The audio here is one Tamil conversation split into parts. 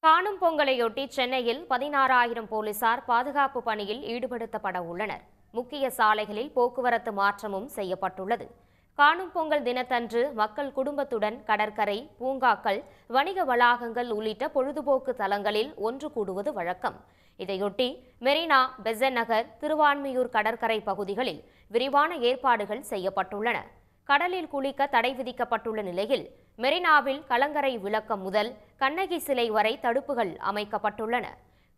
காணும் பொங்கலையொட்டி சென்னையில் 16,000 போலீசார் பாதுகாப்பு பணியில் ஈடுபடுத்தப்பட உள்ளனர். முக்கிய சாலைகளில் போக்குவரத்து மாற்றமும் செய்யப்பட்டுள்ளது. காணும் பொங்கல் தினத்தன்று மக்கள் குடும்பத்துடன் கடற்கரை, பூங்காக்கள், வணிக வளாகங்கள் உள்ளிட்ட பொழுதுபோக்கு தலங்களில் ஒன்று கூடுவது வழக்கம். இதையொட்டி மெரினா, பெசன்ட் நகர், திருவான்மியூர் கடற்கரை பகுதிகளில் விரிவான ஏற்பாடுகள் செய்யப்பட்டுள்ளன. கடலில் குளிக்க தடை விதிக்கப்பட்டுள்ள நிலையில் மெரினாவில் கலங்கரை விளக்கம் முதல் கண்ணகி சிலை வரை தடுப்புகள் அமைக்கப்பட்டுள்ளன.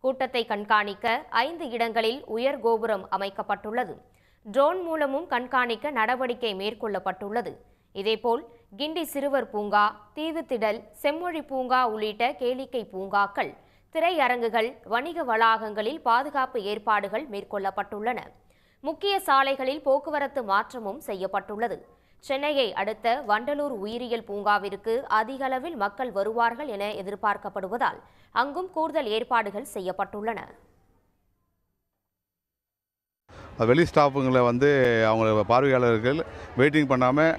கூட்டத்தை கண்காணிக்க 5 இடங்களில் உயர் கோபுரம் அமைக்கப்பட்டுள்ளது. ட்ரோன் மூலமும் கண்காணிக்க நடவடிக்கை மேற்கொள்ளப்பட்டுள்ளது. இதேபோல் கிண்டி சிறுவர் பூங்கா, தீவுத்திடல், செம்மொழி பூங்கா உள்ளிட்ட கேளிக்கை பூங்காக்கள், திரையரங்குகள், வணிக வளாகங்களில் பாதுகாப்பு ஏற்பாடுகள் மேற்கொள்ளப்பட்டுள்ளன. முக்கிய சாலைகளில் போக்குவரத்து மாற்றமும் செய்யப்பட்டுள்ளது. சென்னையை அடுத்த வண்டலூர் உயிரியல் பூங்காவிற்கு அதிக அளவில் மக்கள் வருவார்கள் என எதிர்பார்க்கப்படுவதால் அங்கும் கூடுதல் ஏற்பாடுகள் செய்யப்பட்டுள்ளன. வெளி ஸ்டாஃபுங்களை அவங்க பார்வையாளர்கள் வெயிட்டிங் பண்ணாமல்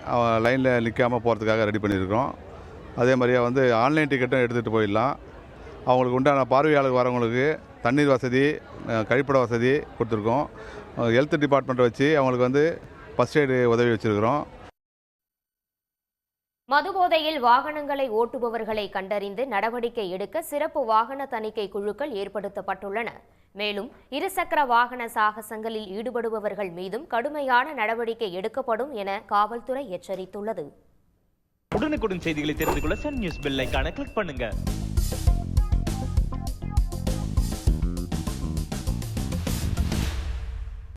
லைனில் நிற்காமல் போகிறதுக்காக ரெடி பண்ணியிருக்கிறோம். அதே மாதிரியே ஆன்லைன் டிக்கெட்டும் எடுத்துகிட்டு போயிடலாம். அவங்களுக்கு உண்டான பார்வையாளர் வரவங்களுக்கு தண்ணீர் வசதி, கழிப்பிட வசதி கொடுத்துருக்கோம். ஹெல்த் டிபார்ட்மெண்ட்டை வச்சு அவங்களுக்கு ஃபர்ஸ்ட் எய்டு உதவி வச்சுருக்கிறோம். மதுபோதையில் வாகனங்களை ஓட்டுபவர்களை கண்டறிந்து நடவடிக்கை எடுக்க சிறப்பு வாகன தணிக்கை குழுக்கள் ஏற்படுத்தப்பட்டுள்ளன. மேலும் இருசக்கர வாகன சாகசங்களில் ஈடுபடுபவர்கள் மீதும் கடுமையான நடவடிக்கை எடுக்கப்படும் என காவல்துறை எச்சரித்துள்ளது. உடனுக்குடன் செய்திகளை தெரிந்து கொள்ள சன் நியூஸ் பெல் ஐகானை கிளிக் பண்ணுங்க.